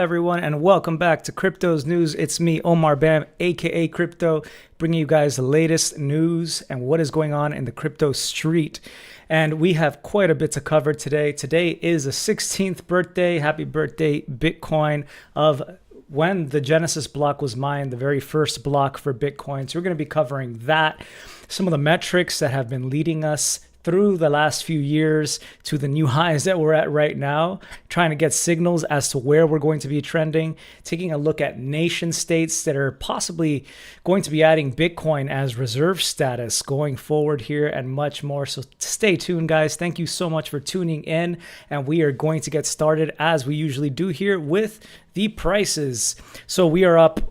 everyone, and welcome back to Crypto's News. It's me, Omar Bam, aka Crypto, bringing you guys the latest news and what is going on in the crypto street. And we have quite a bit to cover today. Today is the 16th birthday. Happy birthday, Bitcoin, of when the Genesis block was mined, the very first block for Bitcoin. So we're going to be covering that, some of the metrics that have been leading us through the last few years to the new highs that we're at right now, trying to get signals as to where we're going to be trending, taking a look at nation states that are possibly going to be adding Bitcoin as reserve status going forward here, and much more. So stay tuned, guys. Thank you so much for tuning in, and we are going to get started as we usually do here with the prices. So we are up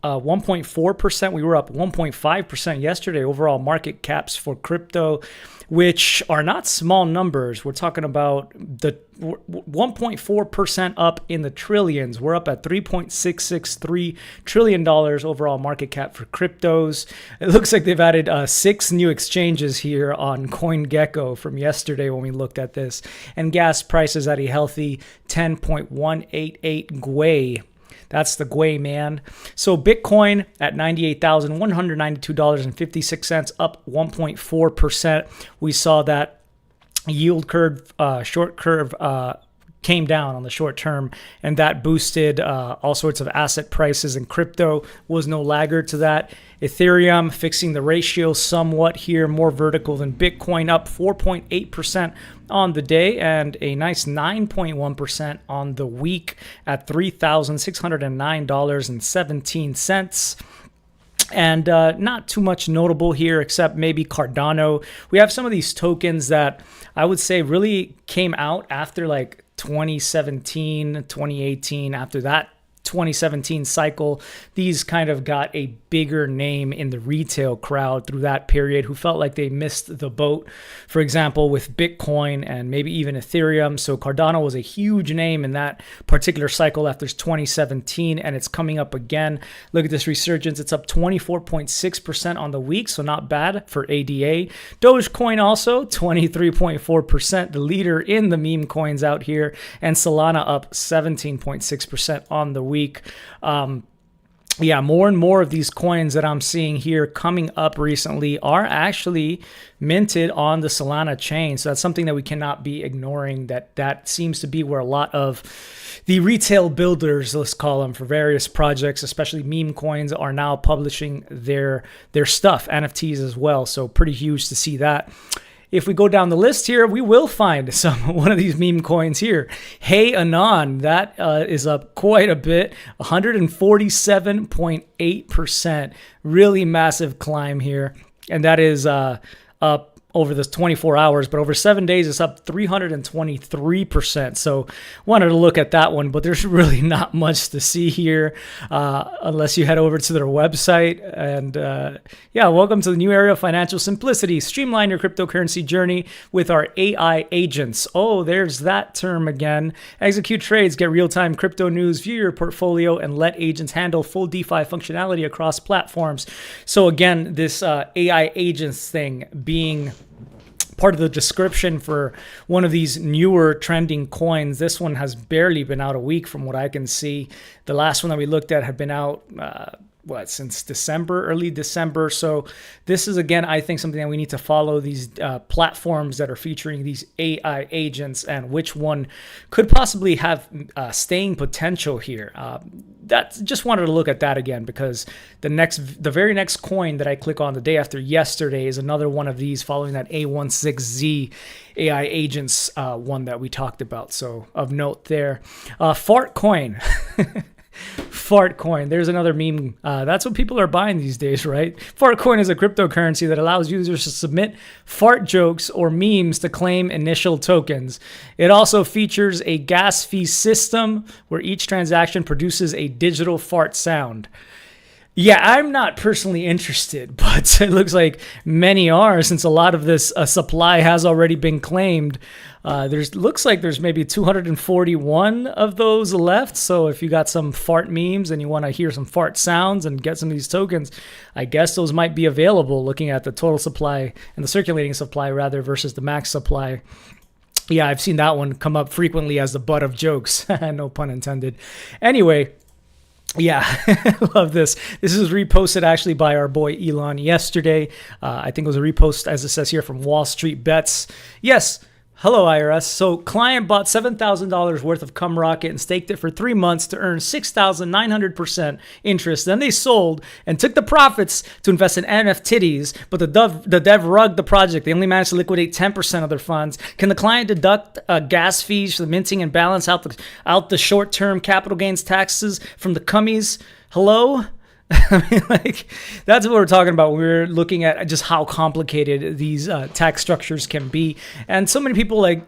1.4%. We were up 1.5% yesterday. Overall market caps for crypto, which are not small numbers. We're talking about the 1.4% up in the trillions. We're up at $3.663 trillion overall market cap for cryptos. It looks like they've added 6 new exchanges here on CoinGecko from yesterday when we looked at this. And gas prices at a healthy 10.188 gwei. That's the gwei, man. So Bitcoin at $98,192.56, up 1.4%. We saw that yield curve, short curve, came down on the short term, and that boosted all sorts of asset prices, and crypto was no laggard to that. Ethereum fixing the ratio somewhat here, more vertical than Bitcoin, up 4.8% on the day and a nice 9.1% on the week at $3,609.17. And not too much notable here except maybe Cardano. We have some of these tokens that I would say really came out after like 2017, 2018, after that 2017 cycle. These kind of got a bigger name in the retail crowd through that period, who felt like they missed the boat, for example, with Bitcoin and maybe even Ethereum. So Cardano was a huge name in that particular cycle after 2017, and it's coming up again. Look at this resurgence. It's up 24.6% on the week, so not bad for ADA. Dogecoin also 23.4%, the leader in the meme coins out here, and Solana up 17.6% on the week. Yeah, more and more of these coins that I'm seeing here coming up recently are actually minted on the Solana chain. So that's something that we cannot be ignoring. That seems to be where a lot of the retail builders, let's call them, for various projects, especially meme coins, are now publishing their stuff, NFTs as well. So pretty huge to see that. If we go down the list here, we will find one of these meme coins here. Hey Anon, that is up quite a bit, 147.8%. Really massive climb here. And that is up over this 24 hours, but over 7 days, it's up 323%. So wanted to look at that one, but there's really not much to see here unless you head over to their website. And yeah, welcome to the new era of financial simplicity. Streamline your cryptocurrency journey with our AI agents. Oh, there's that term again. Execute trades, get real-time crypto news, view your portfolio, and let agents handle full DeFi functionality across platforms. So again, this AI agents thing being part of the description for one of these newer trending coins. This one has barely been out a week from what I can see. The last one that we looked at had been out since December, early December. So this is, again, I think something that we need to follow, these platforms that are featuring these AI agents and which one could possibly have staying potential here. Just wanted to look at that again, because the very next coin that I click on the day after yesterday is another one of these following that A16Z AI agents one that we talked about. So of note there. Fart coin. Fart coin. There's another meme. That's what people are buying these days, right? Fart coin is a cryptocurrency that allows users to submit fart jokes or memes to claim initial tokens. It also features a gas fee system where each transaction produces a digital fart sound. Yeah, I'm not personally interested, but it looks like many are, since a lot of this supply has already been claimed. Looks like there's maybe 241 of those left. So if you got some fart memes and you want to hear some fart sounds and get some of these tokens, I guess those might be available, looking at the total supply and the circulating supply rather versus the max supply. Yeah, I've seen that one come up frequently as the butt of jokes. No pun intended. Anyway, yeah, I love this. This is reposted actually by our boy Elon yesterday. I think it was a repost, as it says here, from Wall Street Bets. Yes. Hello, IRS. So client bought $7,000 worth of Cum Rocket and staked it for 3 months to earn 6,900% interest. Then they sold and took the profits to invest in NFTs, but the dev rugged the project. They only managed to liquidate 10% of their funds. Can the client deduct gas fees for the minting and balance out the short-term capital gains taxes from the cummies? Hello? I mean, like, that's what we're talking about. We're looking at just how complicated these tax structures can be. And so many people, like,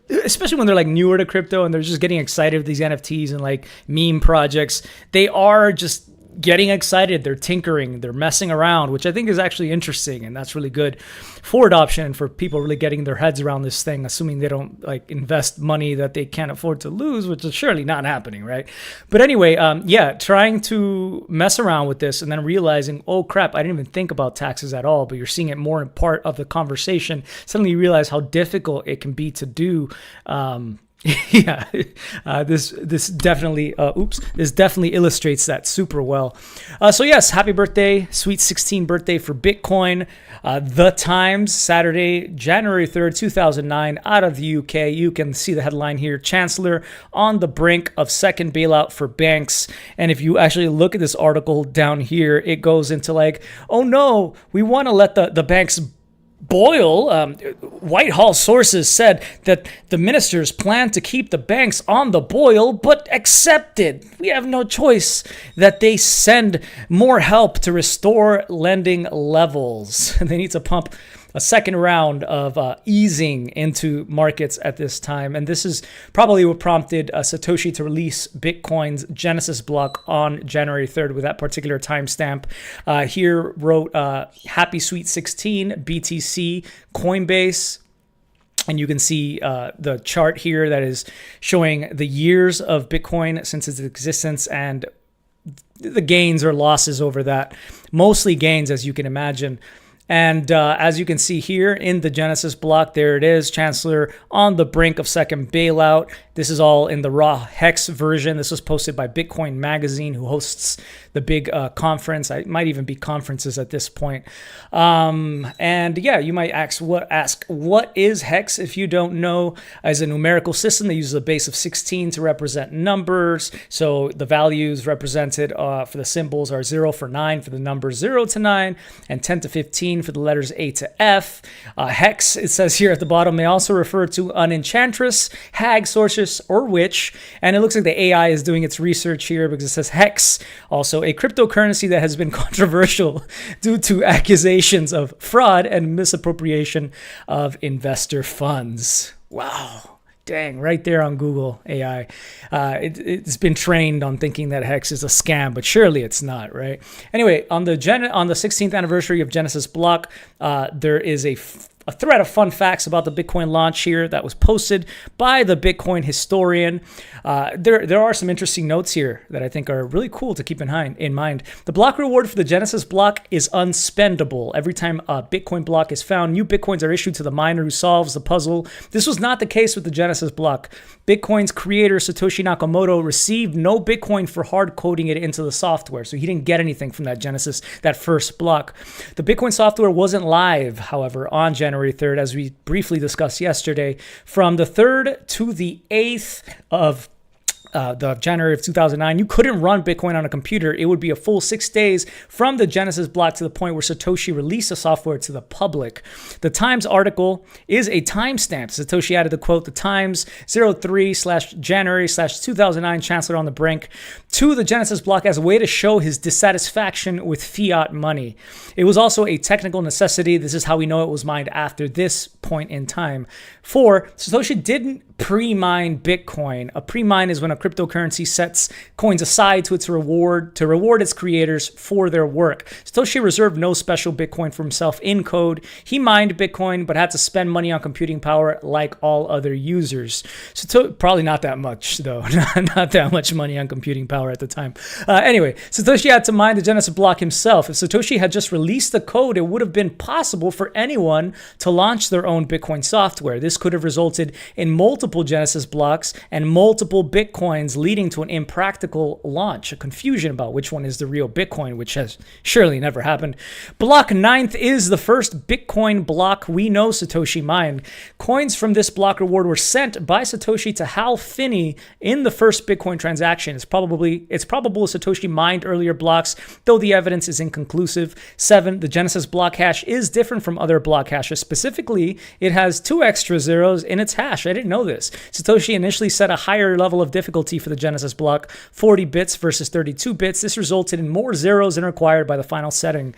especially when they're like newer to crypto and they're just getting excited with these NFTs and like meme projects, they are just getting excited. They're tinkering, they're messing around, which I think is actually interesting. And that's really good for adoption and for people really getting their heads around this thing, assuming they don't like invest money that they can't afford to lose, which is surely not happening, right? But anyway, yeah, trying to mess around with this and then realizing, oh crap, I didn't even think about taxes at all, but you're seeing it more in part of the conversation. Suddenly you realize how difficult it can be to do. Yeah, this definitely this definitely illustrates that super well. So yes, happy birthday, sweet 16 birthday for Bitcoin. The Times, Saturday, January 3rd, 2009, out of the UK. You can see the headline here: Chancellor on the brink of second bailout for banks. And if you actually look at this article down here, it goes into like, oh no, we want to let the banks boil. Whitehall sources said that the ministers plan to keep the banks on the boil, but accepted, we have no choice, that they send more help to restore lending levels. They need to pump a second round of easing into markets at this time. And this is probably what prompted Satoshi to release Bitcoin's Genesis block on January 3rd with that particular timestamp. Here wrote Happy Sweet 16, BTC, Coinbase. And you can see the chart here that is showing the years of Bitcoin since its existence and the gains or losses over that. Mostly gains, as you can imagine. And as you can see here in the Genesis block, there it is, Chancellor on the brink of second bailout. This is all in the raw hex version. This was posted by Bitcoin Magazine, who hosts the big conference. It might even be conferences at this point. And yeah, you might ask what is hex? If you don't know, as a numerical system that uses a base of 16 to represent numbers. So the values represented for the symbols are 0 for 9 for the numbers 0 to 9 and 10 to 15 for the letters A to F. Hex, it says here at the bottom, may also refer to an enchantress, hag, sorceress, or witch. And it looks like the AI is doing its research here because it says hex, also a cryptocurrency that has been controversial due to accusations of fraud and misappropriation of investor funds. Wow. Dang, right there on Google AI. It's been trained on thinking that hex is a scam, but surely it's not, right? Anyway, on the 16th anniversary of Genesis block, there is a thread of fun facts about the Bitcoin launch here that was posted by the Bitcoin historian. There are some interesting notes here that I think are really cool to keep in mind. The block reward for the Genesis block is unspendable. Every time a Bitcoin block is found, new Bitcoins are issued to the miner who solves the puzzle. This was not the case with the Genesis block. Bitcoin's creator, Satoshi Nakamoto, received no Bitcoin for hard coding it into the software. So he didn't get anything from that first block. The Bitcoin software wasn't live, however, on January 3rd, as we briefly discussed yesterday. From the 3rd to the 8th of the January of 2009, you couldn't run Bitcoin on a computer. It would be a full 6 days from the Genesis block to the point where Satoshi released the software to the public. The Times article is a timestamp. Satoshi added the quote, the Times 03/January/2009 Chancellor on the brink to the Genesis block as a way to show his dissatisfaction with fiat money. It was also a technical necessity. This is how we know it was mined after this point in time. 4, Satoshi didn't pre-mine Bitcoin. A pre-mine is when a cryptocurrency sets coins aside to reward its creators for their work. Satoshi reserved no special Bitcoin for himself in code. He mined Bitcoin, but had to spend money on computing power like all other users. So probably not that much, though. Not that much money on computing power at the time. Anyway, Satoshi had to mine the Genesis block himself. If Satoshi had just released the code, it would have been possible for anyone to launch their own Bitcoin software. This could have resulted in multiple Genesis blocks and multiple Bitcoins, leading to an impractical launch, a confusion about which one is the real Bitcoin, which has surely never happened. Block 9th is the first Bitcoin block we know Satoshi mined. Coins from this block reward were sent by Satoshi to Hal Finney in the first Bitcoin transaction. It's probable Satoshi mined earlier blocks, though the evidence is inconclusive. 7, the Genesis block hash is different from other block hashes. Specifically, it has 2 extra zeros in its hash. I didn't know this. Satoshi initially set a higher level of difficulty for the Genesis block, 40 bits versus 32 bits. This resulted in more zeros than required by the final setting.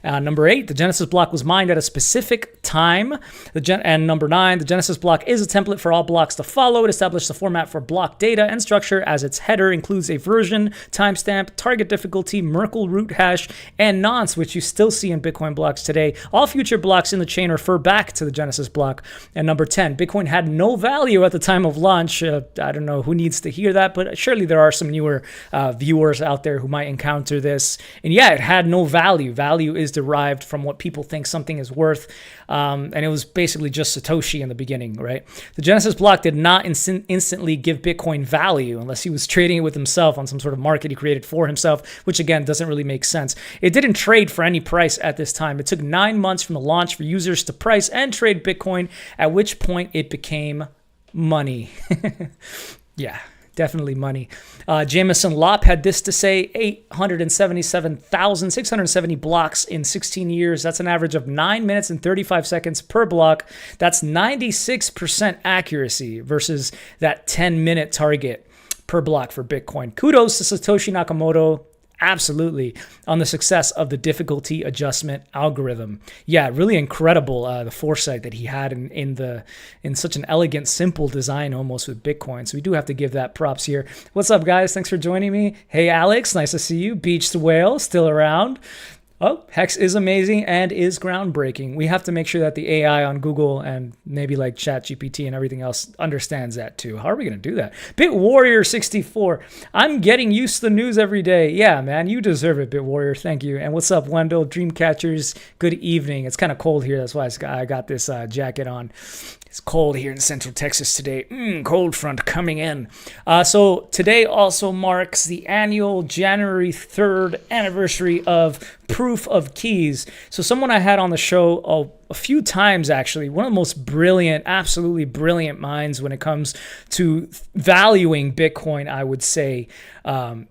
Number 8, the Genesis block was mined at a specific time. And number 9, the Genesis block is a template for all blocks to follow. It established the format for block data and structure, as its header includes a version, timestamp, target difficulty, Merkle root hash, and nonce, which you still see in Bitcoin blocks today. All future blocks in the chain refer back to the Genesis block. And number 10, Bitcoin had no value at the time of launch. I don't know who needs to hear that, but surely there are some newer viewers out there who might encounter this. And yeah, it had no value. Value is derived from what people think something is worth. And it was basically just Satoshi in the beginning, right? The Genesis block did not instantly give Bitcoin value unless he was trading it with himself on some sort of market he created for himself, which again doesn't really make sense. It didn't trade for any price at this time. It took 9 months from the launch for users to price and trade Bitcoin, at which point it became money. Yeah. Definitely money. Jameson Lopp had this to say: 877,670 blocks in 16 years. That's an average of 9 minutes and 35 seconds per block. That's 96% accuracy versus that 10-minute target per block for Bitcoin. Kudos to Satoshi Nakamoto. Absolutely, on the success of the difficulty adjustment algorithm. Yeah, really incredible, the foresight that he had in such an elegant, simple design almost with Bitcoin. So we do have to give that props here. What's up, guys? Thanks for joining me. Hey, Alex, nice to see you. Beach the Whale, still around. Oh, Hex is amazing and is groundbreaking. We have to make sure that the AI on Google and maybe like ChatGPT and everything else understands that too. How are we going to do that? Bit Warrior 64. I'm getting used to the news every day. Yeah, man, you deserve it, Bit Warrior. Thank you. And what's up, Wendell? Dreamcatchers, good evening. It's kind of cold here. That's why I got this jacket on. It's cold here in Central Texas today. Cold front coming in. So today also marks the annual January 3rd anniversary of Proof of Keys. So someone I had on the show a few times, actually, one of the most brilliant, absolutely brilliant minds when it comes to valuing Bitcoin, I would say.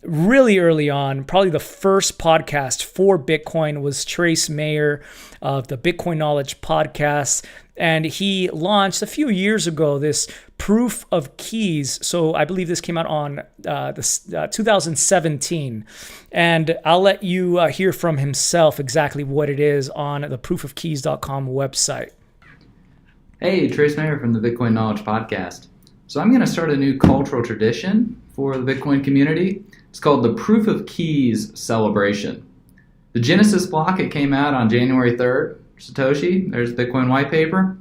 Really early on, probably the first podcast for Bitcoin was Trace Mayer of the Bitcoin Knowledge podcast. And he launched a few years ago this Proof of Keys. So I believe this came out on 2017. And I'll let you hear from himself exactly what it is on the proofofkeys.com website. Hey, Trace Mayer from the Bitcoin Knowledge Podcast. So I'm going to start a new cultural tradition for the Bitcoin community. It's called the Proof of Keys Celebration. The Genesis block, it came out on January 3rd. Satoshi, there's Bitcoin white paper.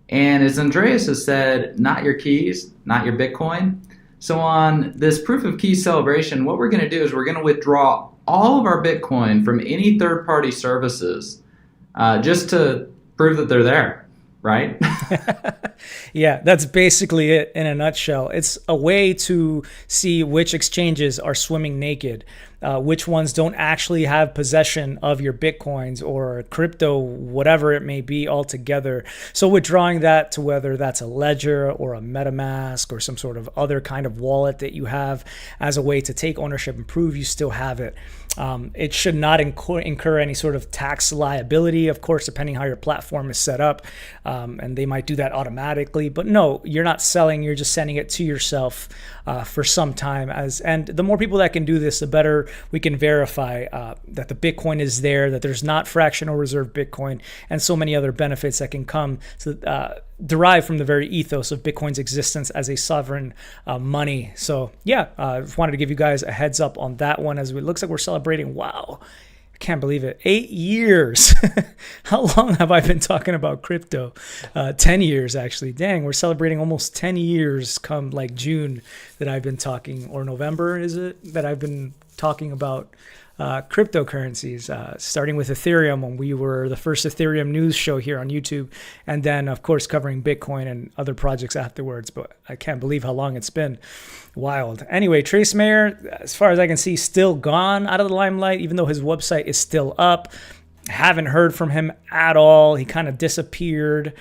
And as Andreas has said, not your keys, not your Bitcoin. So on this Proof of Keys celebration, what we're going to do is we're going to withdraw all of our Bitcoin from any third-party services just to prove that they're there, right? Yeah, that's basically it in a nutshell. It's a way to see which exchanges are swimming naked, which ones don't actually have possession of your Bitcoins or crypto, whatever it may be altogether. So withdrawing that to whether that's a ledger or a MetaMask or some sort of other kind of wallet that you have as a way to take ownership and prove you still have it. It should not incur any sort of tax liability, of course, depending how your platform is set up. And they might do that automatically. But no, you're not selling. You're just sending it to yourself for some time. And the more people that can do this, the better we can verify that the Bitcoin is there, that there's not fractional reserve Bitcoin, and so many other benefits that can come derived from the very ethos of Bitcoin's existence as a sovereign money. So yeah, just wanted to give you guys a heads up on that one, as it looks like we're celebrating. Wow. Can't believe it. 8 years. How long have I been talking about crypto? 10 years, actually. Dang, we're celebrating almost 10 years come like June that I've been talking, or November, is it, that I've been talking about cryptocurrencies, starting with Ethereum when we were the first Ethereum news show here on YouTube, and then, of course, covering Bitcoin and other projects afterwards. But I can't believe how long it's been. Wild. Anyway, Trace Mayer, as far as I can see, still gone out of the limelight, even though his website is still up. Haven't heard from him at all. He kind of disappeared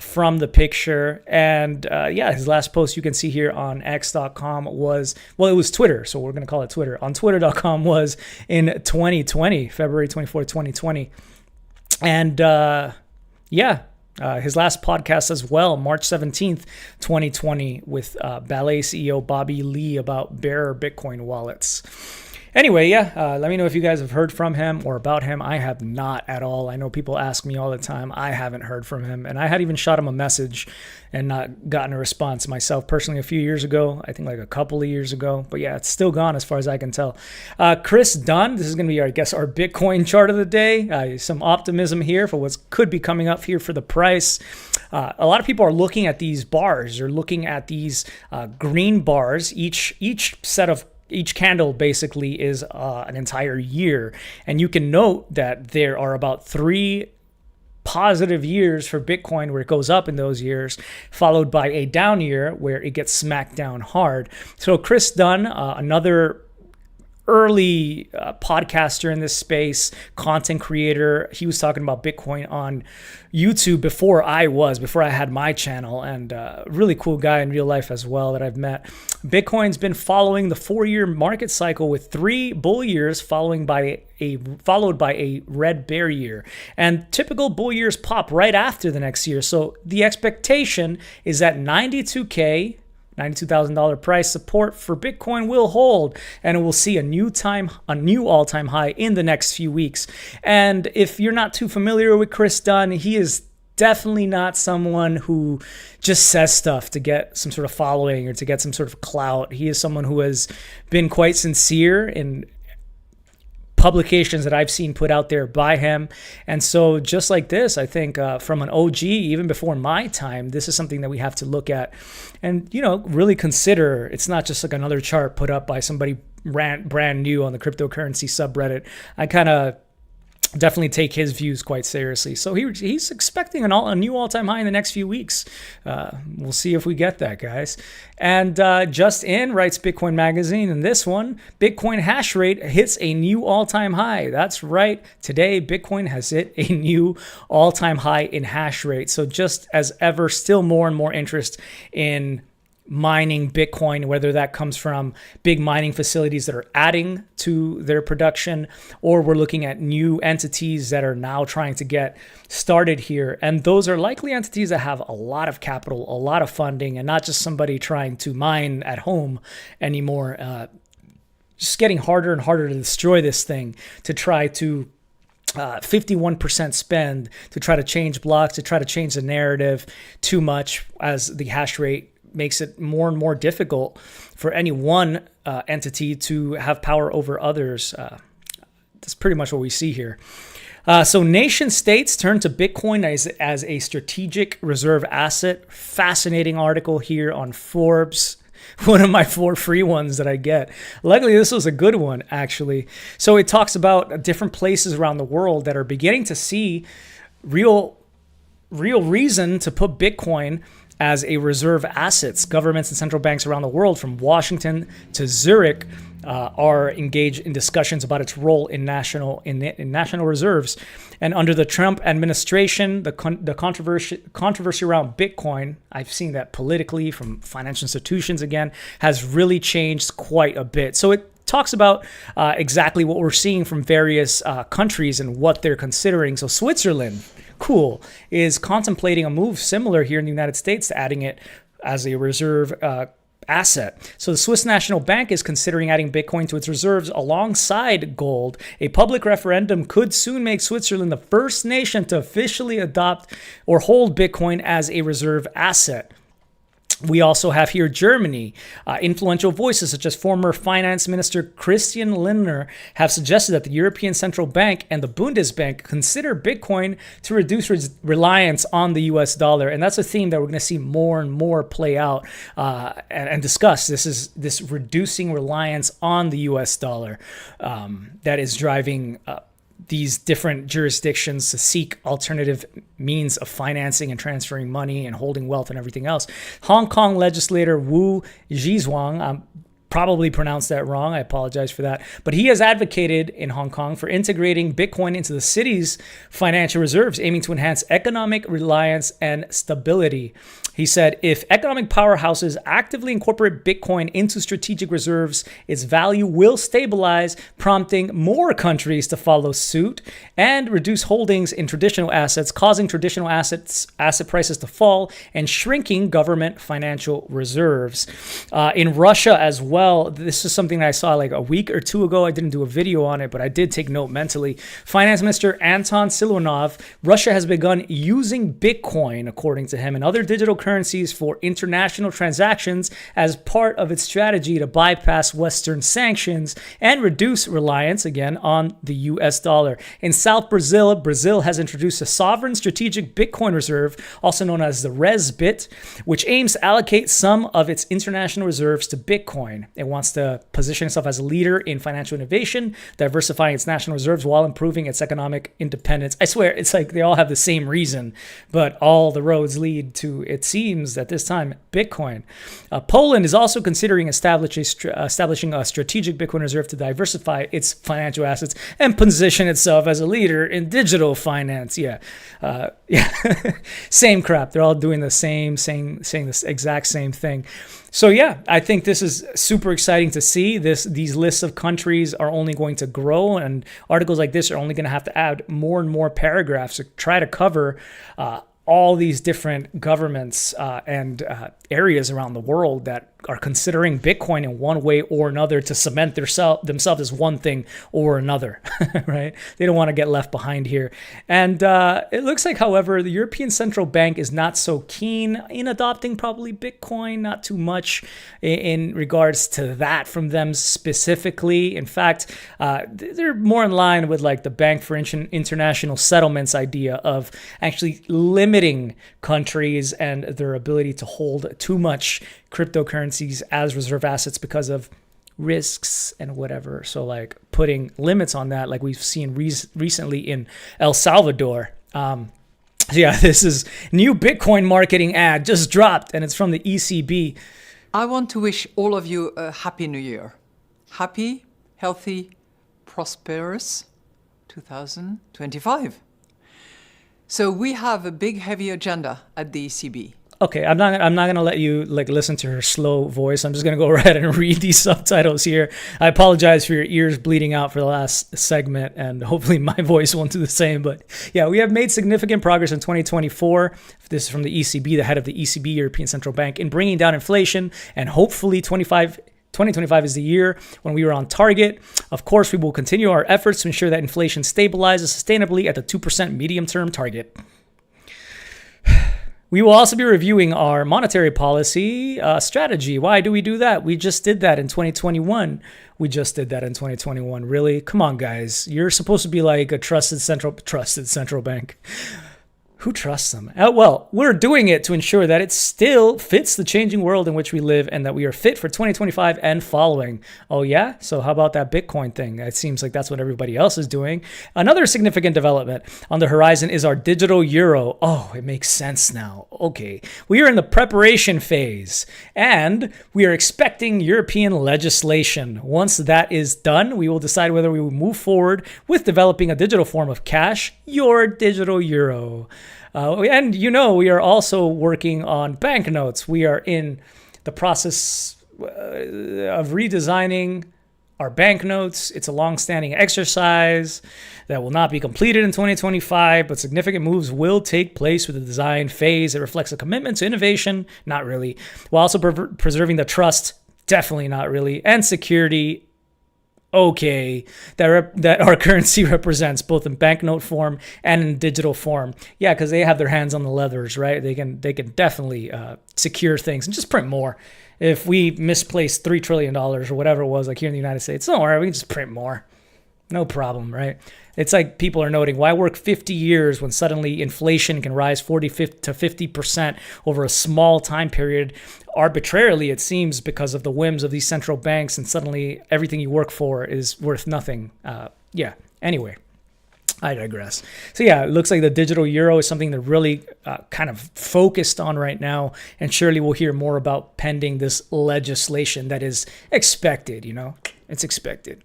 from the picture. And yeah, his last post you can see here on x.com was, well, it was Twitter, so we're going to call it Twitter. On twitter.com was in 2020, February 24th, 2020. And yeah, his last podcast as well, March 17th, 2020, with Ballet CEO Bobby Lee about bearer Bitcoin wallets. Anyway, yeah, let me know if you guys have heard from him or about him. I have not at all. I know people ask me all the time. I haven't heard from him. And I had even shot him a message and not gotten a response myself personally a few years ago. I think like a couple of years ago. But yeah, it's still gone as far as I can tell. Chris Dunn, this is going to be, I guess, our Bitcoin chart of the day. Some optimism here for what could be coming up here for the price. A lot of people are looking at these bars. They're looking at these green bars. Each candle basically is an entire year. And you can note that there are about 3 positive years for Bitcoin where it goes up in those years, followed by a down year where it gets smacked down hard. So Chris Dunn, another early podcaster in this space, content creator. He was talking about Bitcoin on YouTube before I had my channel, and really cool guy in real life as well that I've met. Bitcoin's been following the 4-year market cycle with 3 bull years followed by a red bear year. And typical bull years pop right after the next year. So the expectation is that $92,000 price support for Bitcoin will hold, and it will see a new all-time high in the next few weeks. And if you're not too familiar with Chris Dunn, he is definitely not someone who just says stuff to get some sort of following or to get some sort of clout. He is someone who has been quite sincere in publications that I've seen put out there by him. And so just like this, I think from an OG, even before my time, this is something that we have to look at and, really consider. It's not just like another chart put up by somebody brand new on the cryptocurrency subreddit. I kind of definitely take his views quite seriously. So he's expecting a new all-time high in the next few weeks. We'll see if we get that, guys. And Just In writes Bitcoin Magazine, and this one, Bitcoin hash rate hits a new all-time high. That's right. Today, Bitcoin has hit a new all-time high in hash rate. So just as ever, still more and more interest in mining Bitcoin, whether that comes from big mining facilities that are adding to their production, or we're looking at new entities that are now trying to get started here. And those are likely entities that have a lot of capital, a lot of funding, and not just somebody trying to mine at home anymore. Just getting harder and harder to destroy this thing, to try to 51% spend to try to change blocks, to try to change the narrative too much, as the hash rate makes it more and more difficult for any one entity to have power over others. That's pretty much what we see here. So nation states turn to Bitcoin as a strategic reserve asset. Fascinating article here on Forbes. One of my 4 free ones that I get. Luckily, this was a good one, actually. So it talks about different places around the world that are beginning to see real reason to put Bitcoin as a reserve assets. Governments and central banks around the world, from Washington to Zurich, are engaged in discussions about its role in national reserves. And under the Trump administration, the controversy around Bitcoin, I've seen that politically from financial institutions again, has really changed quite a bit. So it talks about exactly what we're seeing from various countries and what they're considering. So Switzerland, cool, is contemplating a move similar here in the United States to adding it as a reserve asset. So the Swiss National Bank is considering adding Bitcoin to its reserves alongside gold. A public referendum could soon make Switzerland the first nation to officially adopt or hold Bitcoin as a reserve asset. We also have here Germany. Influential voices such as former finance minister Christian Lindner have suggested that the European Central Bank and the Bundesbank consider Bitcoin to reduce reliance on the US dollar. And that's a theme that we're going to see more and more play out and discuss. This reducing reliance on the US dollar that is driving these different jurisdictions to seek alternative means of financing and transferring money and holding wealth and everything else. Hong Kong legislator Wu Zhizhuang, probably pronounced that wrong. I apologize for that. But he has advocated in Hong Kong for integrating Bitcoin into the city's financial reserves, aiming to enhance economic reliance and stability. He said, if economic powerhouses actively incorporate Bitcoin into strategic reserves, its value will stabilize, prompting more countries to follow suit and reduce holdings in traditional assets, causing traditional asset prices to fall and shrinking government financial reserves. In Russia as well, this is something that I saw like a week or two ago. I didn't do a video on it, but I did take note mentally. Finance Minister Anton Siluanov, Russia has begun using Bitcoin, according to him, and other digital currencies for international transactions as part of its strategy to bypass Western sanctions and reduce reliance, again, on the US dollar. In South Brazil, Brazil has introduced a sovereign strategic Bitcoin reserve, also known as the ResBit, which aims to allocate some of its international reserves to Bitcoin. It wants to position itself as a leader in financial innovation, diversifying its national reserves while improving its economic independence. I swear, it's like they all have the same reason, but all the roads lead to, it seems at this time, Bitcoin. Poland is also considering establishing a strategic Bitcoin reserve to diversify its financial assets and position itself as a leader in digital finance. Yeah. Same crap. They're all doing the same, saying this exact same thing. So yeah, I think this is super exciting to see. These lists of countries are only going to grow, and articles like this are only going to have to add more and more paragraphs to try to cover all these different governments and areas around the world that are considering Bitcoin in one way or another to cement themselves as one thing or another, right? They don't want to get left behind here. And it looks like, however, the European Central Bank is not so keen in adopting probably Bitcoin, not too much in regards to that from them specifically. In fact, they're more in line with like the Bank for International Settlements idea of actually limiting countries and their ability to hold too much cryptocurrencies as reserve assets because of risks and whatever. So like putting limits on that, like we've seen recently in El Salvador. Yeah, this is new Bitcoin marketing ad just dropped, and it's from the ECB. I want to wish all of you a happy new year. Happy, healthy, prosperous 2025. So we have a big, heavy agenda at the ECB. Okay, I'm not gonna let you like listen to her slow voice. I'm just gonna go ahead and read these subtitles here. I apologize for your ears bleeding out for the last segment, and hopefully my voice won't do the same. But yeah, we have made significant progress in 2024. This is from the ECB, the head of the ECB, European Central Bank, in bringing down inflation, and hopefully 2025 is the year when we are on target. Of course, we will continue our efforts to ensure that inflation stabilizes sustainably at the 2% medium-term target. We will also be reviewing our monetary policy strategy. Why do we do that? We just did that in 2021. Really? Come on, guys. You're supposed to be like a trusted central bank. Who trusts them? Well, we're doing it to ensure that it still fits the changing world in which we live and that we are fit for 2025 and following. Oh, yeah? So how about that Bitcoin thing? It seems like that's what everybody else is doing. Another significant development on the horizon is our digital euro. Oh, it makes sense now. Okay. We are in the preparation phase, and we are expecting European legislation. Once that is done, we will decide whether we will move forward with developing a digital form of cash, your digital euro. And we are also working on banknotes. We are in the process of redesigning our banknotes. It's a long-standing exercise that will not be completed in 2025, but significant moves will take place with the design phase. It reflects a commitment to innovation, not really, while also preserving the trust, definitely not really, and security, okay, that our currency represents, both in banknote form and in digital form. Yeah, because they have their hands on the levers, right? They can definitely secure things and just print more. If we misplace $3 trillion or whatever it was, like here in the United States, don't worry, we can just print more. No problem, right? It's like people are noting, why work 50 years when suddenly inflation can rise 40 to 50% over a small time period? Arbitrarily, it seems, because of the whims of these central banks, and suddenly everything you work for is worth nothing. Anyway. I digress. So yeah, it looks like the digital euro is something they're really kind of focused on right now, and surely we'll hear more about pending this legislation that is expected, it's expected.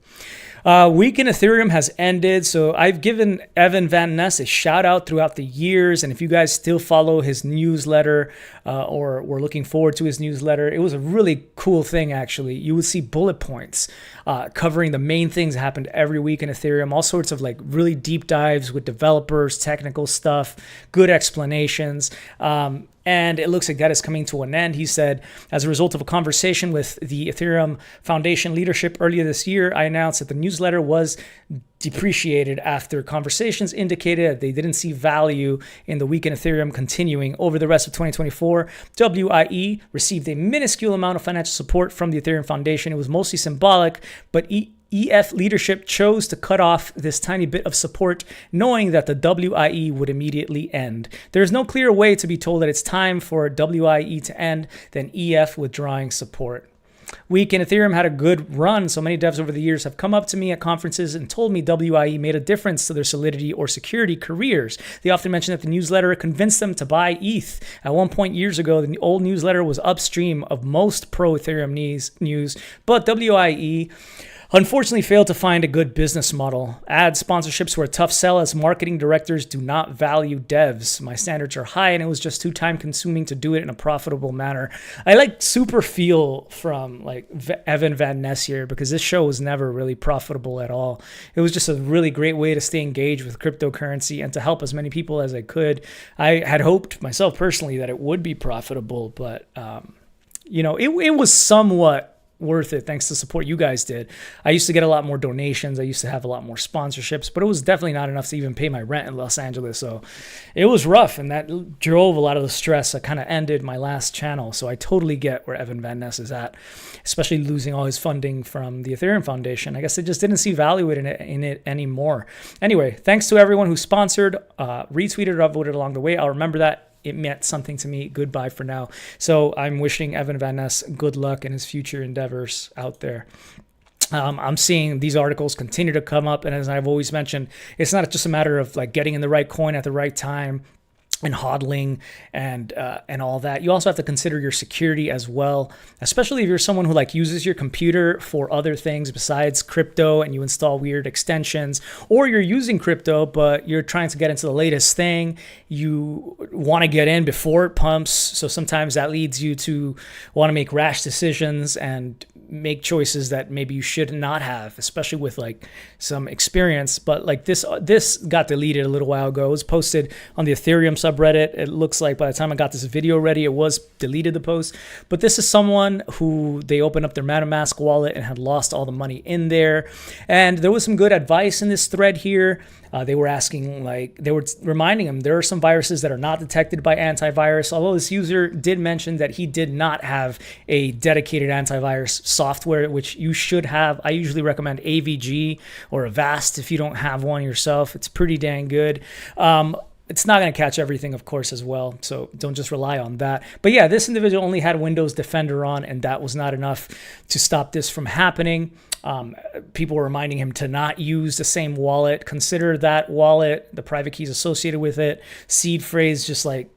Week in Ethereum has ended, so I've given Evan Van Ness a shout out throughout the years, and if you guys still follow his newsletter or were looking forward to his newsletter, it was a really cool thing actually. You would see bullet points covering the main things that happened every week in Ethereum, all sorts of like really deep dives with developers, technical stuff, good explanations. And it looks like that is coming to an end. He said, as a result of a conversation with the Ethereum Foundation leadership earlier this year, I announced that the newsletter was depreciated after conversations indicated that they didn't see value in the week in Ethereum continuing over the rest of 2024. WIE received a minuscule amount of financial support from the Ethereum Foundation. It was mostly symbolic, but EF leadership chose to cut off this tiny bit of support, knowing that the WIE would immediately end. There is no clear way to be told that it's time for WIE to end than EF withdrawing support. Week in Ethereum had a good run, so many devs over the years have come up to me at conferences and told me WIE made a difference to their Solidity or security careers. They often mention that the newsletter convinced them to buy ETH. At one point years ago, the old newsletter was upstream of most pro-Ethereum news, but WIE unfortunately failed to find a good business model. Ad sponsorships were a tough sell as marketing directors do not value devs. My standards are high and it was just too time consuming to do it in a profitable manner. I like super feel from like Evan Van Ness here, because this show was never really profitable at all. It was just a really great way to stay engaged with cryptocurrency and to help as many people as I could. I had hoped myself personally that it would be profitable, but it was somewhat worth it thanks to support you guys did. I used to get a lot more donations. I used to have a lot more sponsorships, but it was definitely not enough to even pay my rent in Los Angeles. So it was rough, and that drove a lot of the stress that kind of ended my last channel. So I totally get where Evan Van Ness is at, especially losing all his funding from the Ethereum Foundation. I guess they just didn't see value in it anymore. Anyway, thanks to everyone who sponsored, retweeted, or upvoted along the way. I'll remember that. It meant something to me. Goodbye for now. So I'm wishing Evan Van Ness good luck in his future endeavors out there. I'm seeing these articles continue to come up, and as I've always mentioned, it's not just a matter of like getting in the right coin at the right time and hodling and all that. You also have to consider your security as well, especially if you're someone who like uses your computer for other things besides crypto and you install weird extensions, or you're using crypto but you're trying to get into the latest thing. You want to get in before it pumps, so sometimes that leads you to want to make rash decisions and make choices that maybe you should not have, especially with like some experience. But like this got deleted a little while ago. It was posted on the Ethereum subreddit. It looks like by the time I got this video ready, it was deleted, the post. But this is someone who they opened up their MetaMask wallet and had lost all the money in there. And there was some good advice in this thread here. They were reminding him there are some viruses that are not detected by antivirus, although this user did mention that he did not have a dedicated antivirus software, which you should have. I usually recommend AVG or Avast if you don't have one yourself. It's pretty dang good. It's not going to catch everything, of course, as well, so don't just rely on that. But yeah, this individual only had Windows Defender on, and that was not enough to stop this from happening. People were reminding him to not use the same wallet. Consider that wallet, the private keys associated with it, seed phrase, just like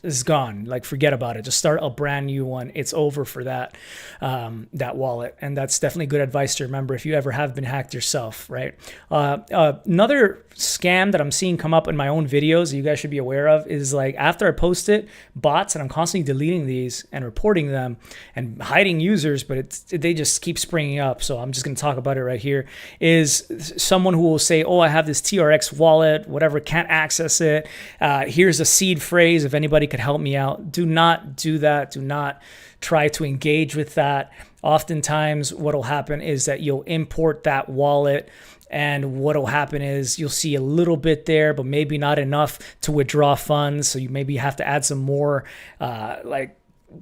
is gone. Like, forget about it. Just start a brand new one. It's over for that wallet. And that's definitely good advice to remember if you ever have been hacked yourself, right? Another scam that I'm seeing come up in my own videos that you guys should be aware of is, like, after I post it, bots, and I'm constantly deleting these and reporting them and hiding users, but they just keep springing up. So I'm just going to talk about it right here. Is someone who will say, oh, I have this TRX wallet, whatever, can't access it. Here's a seed phrase if anybody could help me out. Do not do that. Do not try to engage with that. Oftentimes what will happen is that you'll import that wallet, and what will happen is you'll see a little bit there, but maybe not enough to withdraw funds. So you maybe have to add some more like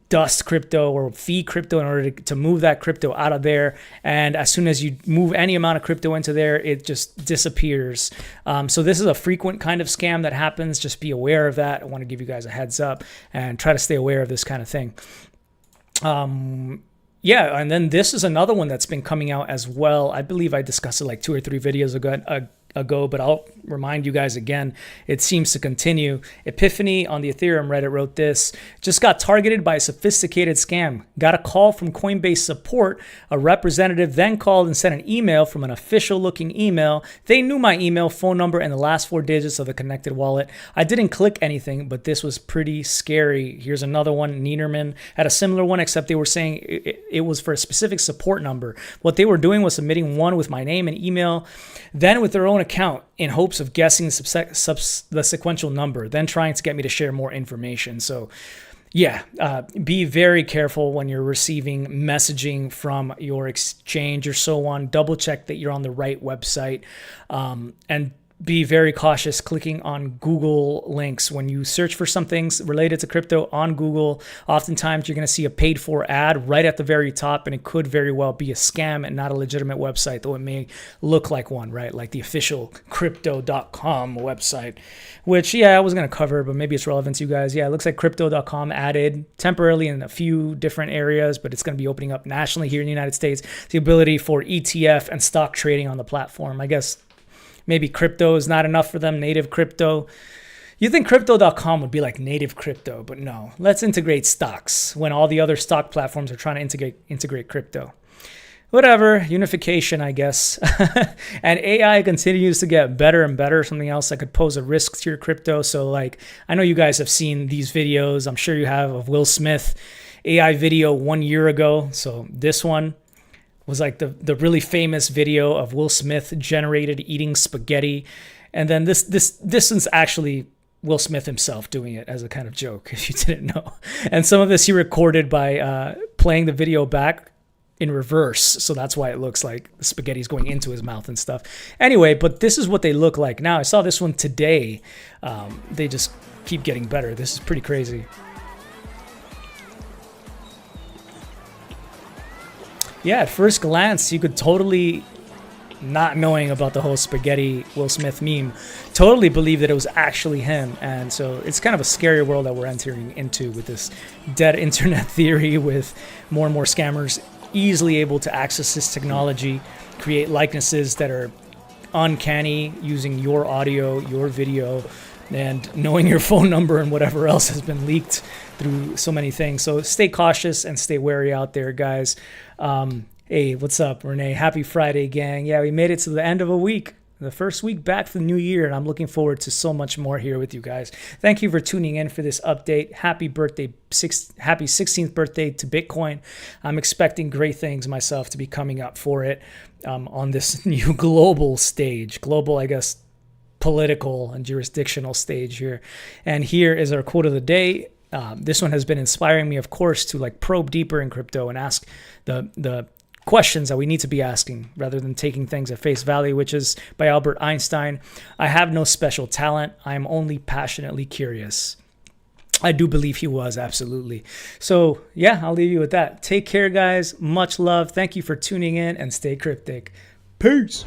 dust crypto or fee crypto in order to move that crypto out of there. And as soon as you move any amount of crypto into there, it just disappears. So this is a frequent kind of scam that happens. Just be aware of that. I want to give you guys a heads up and try to stay aware of this kind of thing. Yeah, and then this is another one that's been coming out as well. I believe I discussed it like 2 or 3 videos ago, but I'll remind you guys again. It seems to continue. Epiphany on the Ethereum Reddit wrote this: just got targeted by a sophisticated scam. Got a call from Coinbase support. A representative then called and sent an email from an official looking email. They knew my email, phone number, and the last 4 digits of the connected wallet. I didn't click anything, but this was pretty scary. Here's another one. Neiderman had a similar one, except they were saying it was for a specific support number. What they were doing was submitting one with my name and email, then with their own account, in hopes of guessing the sequential number, then trying to get me to share more information. So yeah, be very careful when you're receiving messaging from your exchange or so on. Double check that you're on the right website, and be very cautious clicking on Google links. When you search for some things related to crypto on Google, oftentimes you're going to see a paid for ad right at the very top, and it could very well be a scam and not a legitimate website, though it may look like one, right? Like the official crypto.com website, which, yeah, I was going to cover, but maybe it's relevant to you guys. Yeah, it looks like crypto.com added temporarily in a few different areas, but it's going to be opening up nationally here in the United States the ability for ETF and stock trading on the platform. I guess maybe crypto is not enough for them, native crypto. You think crypto.com would be like native crypto, but no. Let's integrate stocks when all the other stock platforms are trying to integrate crypto. Whatever, unification, I guess. And AI continues to get better and better. Something else that could pose a risk to your crypto. So, like, I know you guys have seen these videos. I'm sure you have, of Will Smith AI video 1 year ago. So this one was like the really famous video of Will Smith generated eating spaghetti. And then this is actually Will Smith himself doing it as a kind of joke, if you didn't know. And some of this he recorded by playing the video back in reverse. So that's why it looks like the spaghetti is going into his mouth and stuff. Anyway, but this is what they look like now. I saw this one today. They just keep getting better. This is pretty crazy. Yeah, at first glance, you could totally, not knowing about the whole spaghetti Will Smith meme, totally believe that it was actually him. And so it's kind of a scary world that we're entering into with this dead internet theory, with more and more scammers easily able to access this technology, create likenesses that are uncanny using your audio, your video, and knowing your phone number and whatever else has been leaked through so many things. So stay cautious and stay wary out there, guys. Hey, what's up, Renee? Happy Friday, gang. Yeah, we made it to the end of a week, the first week back from the new year, and I'm looking forward to so much more here with you guys. Thank you for tuning in for this update. Happy birthday, happy 16th birthday to Bitcoin. I'm expecting great things myself to be coming up for it on this new global stage. Global, I guess, political and jurisdictional stage here. And here is our quote of the day. This one has been inspiring me, of course, to like probe deeper in crypto and ask the questions that we need to be asking rather than taking things at face value, which is by Albert Einstein. I have no special talent. I am only passionately curious. I do believe he was, absolutely. So yeah, I'll leave you with that. Take care, guys. Much love. Thank you for tuning in, and stay cryptic. Peace.